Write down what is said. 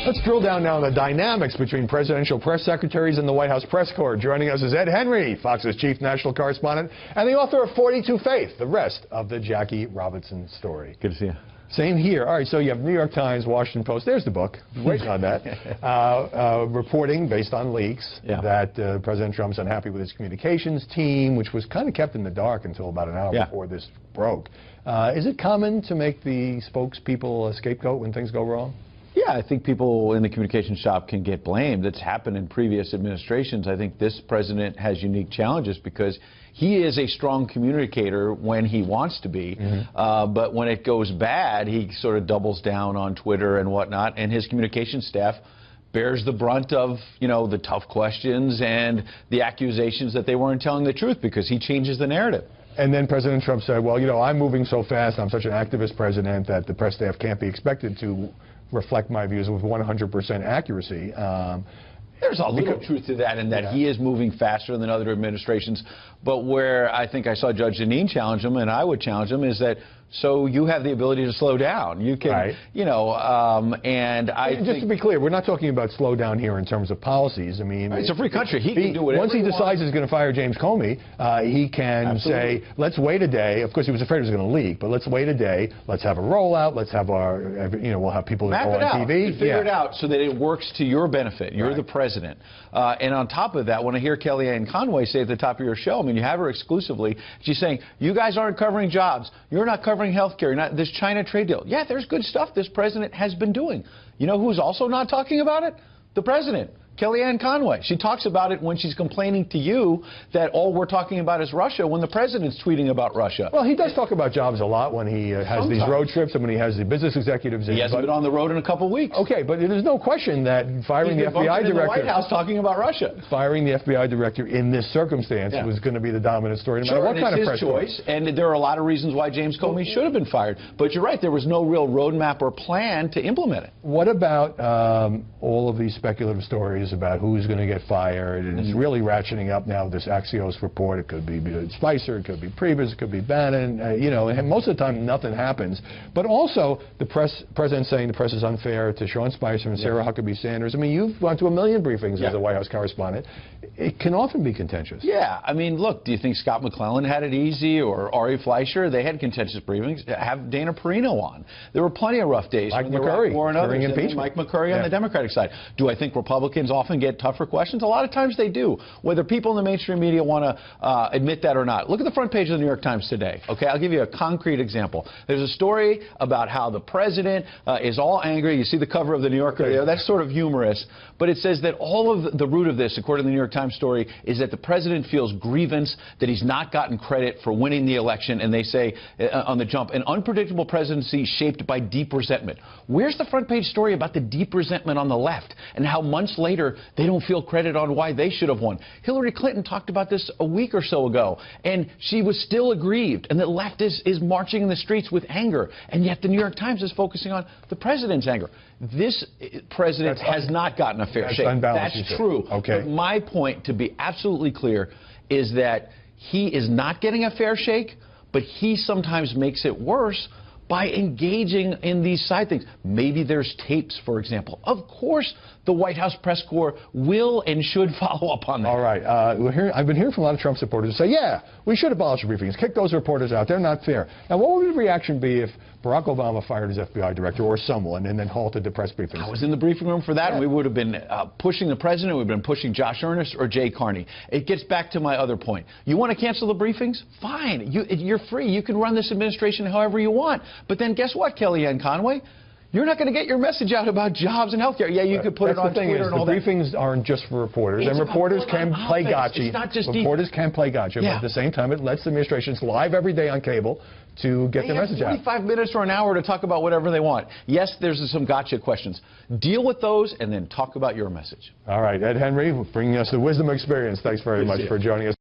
Let's drill down now on the dynamics between presidential press secretaries and the White House press corps. Joining us is Ed Henry, Fox's chief national correspondent, and the author of 42 Faith, the rest of the Jackie Robinson story. Good to see you. Same here. All right, so you have New York Times, Washington Post. There's the book. Waiting on that. Reporting based on leaks that President Trump's unhappy with his communications team, which was kind of kept in the dark until about an hour before this broke. Is it common to make the spokespeople a scapegoat when things go wrong? Yeah, I think people in the communication shop can get blamed. It's happened in previous administrations. I think this president has unique challenges because he is a strong communicator when he wants to be, but when it goes bad, he sort of doubles down on Twitter and whatnot, and his communication staff bears the brunt of, you know, the tough questions and the accusations that they weren't telling the truth because he changes the narrative. And then President Trump said, well, you know, I'm moving so fast, I'm such an activist president that the press staff can't be expected to reflect my views with 100% accuracy. There's a little truth to that in that he is moving faster than other administrations. But where I think I saw Judge Jeanine challenge him, and I would challenge him, is that so you have the ability to slow down. You can, you know, and I just to be clear, we're not talking about slow down here in terms of policies. I mean, it's a free country. He can do whatever once he decides he's going to fire James Comey, he can say, let's wait a day. Of course, he was afraid it was going to leak, but let's wait a day. Let's have a rollout. Let's have our, you know, we'll have people that go on TV. Figure it out so that it works to your benefit. You're the president. And on top of that, when I hear Kellyanne Conway say at the top of your show, I mean, you have her exclusively, she's saying, you guys aren't covering jobs. You're not covering health care. You're not this China trade deal. Yeah, there's good stuff this president has been doing. You know who's also not talking about it? The president. Kellyanne Conway. She talks about it when she's complaining to you that all we're talking about is Russia when the president's tweeting about Russia. Well, he does talk about jobs a lot when he has these road trips and when he has the business executives in. He hasn't been on the road in a couple of weeks. Okay, but there's no question that firing the FBI director in the White House talking about Russia. Firing the FBI director in this circumstance was going to be the dominant story, no matter what kind of press choice. And there are a lot of reasons why James Comey should have been fired. But you're right, there was no real roadmap or plan to implement it. What about all of these speculative stories about who's going to get fired, and it's really ratcheting up now, this Axios report. It could be Spicer, it could be Priebus, it could be Bannon, you know, and most of the time nothing happens. But also the president saying the press is unfair to Sean Spicer and Sarah Huckabee Sanders. I mean, you've gone to a million briefings as a White House correspondent. It can often be contentious. Yeah, I mean, look, do you think Scott McClellan had it easy, or Ari Fleischer? They had contentious briefings. Have Dana Perino on. There were plenty of rough days. Mike McCurry during impeachment. Mike McCurry on the Democratic side. Do I think Republicans often get tougher questions? A lot of times they do, whether people in the mainstream media want to admit that or not. Look at the front page of the New York Times today. Okay, I'll give you a concrete example. There's a story about how the president is all angry. You see the cover of the New Yorker there. That's sort of humorous, but it says that all of the root of this, according to the New York Times story, is that the president feels grievance that he's not gotten credit for winning the election, and they say on the jump, an unpredictable presidency shaped by deep resentment. Where's the front page story about the deep resentment on the left and how months later they don't feel credit on why they should have won? Hillary Clinton talked about this a week or so ago, and she was still aggrieved, and the left is marching in the streets with anger, and yet the New York Times is focusing on the president's anger. This president has not gotten a fair shake. That's true. Okay. But my point, to be absolutely clear, is that he is not getting a fair shake, but he sometimes makes it worse by engaging in these side things. Maybe there's tapes, for example. Of course, the White House press corps will and should follow up on that. All right. I've been hearing from a lot of Trump supporters who say, yeah, we should abolish briefings. Kick those reporters out. They're not fair. Now, what would the reaction be if Barack Obama fired his FBI director or someone and then halted the press briefings? I was in the briefing room for that, and we would have been pushing the president. We've been pushing Josh Earnest or Jay Carney. It gets back to my other point. You want to cancel the briefings? Fine. You're free. You can run this administration however you want. But then guess what, Kellyanne Conway? You're not going to get your message out about jobs and health care. Yeah, you could put it on Twitter and all that. The briefings aren't just for reporters, and reporters can play gotcha. It's not just reporters can play gotcha, but at the same time, it lets the administrations live every day on cable to get their message out. 45 minutes or an hour to talk about whatever they want. Yes, there's some gotcha questions. Deal with those and then talk about your message. All right, Ed Henry, bringing us the wisdom experience. Thanks very much for joining us.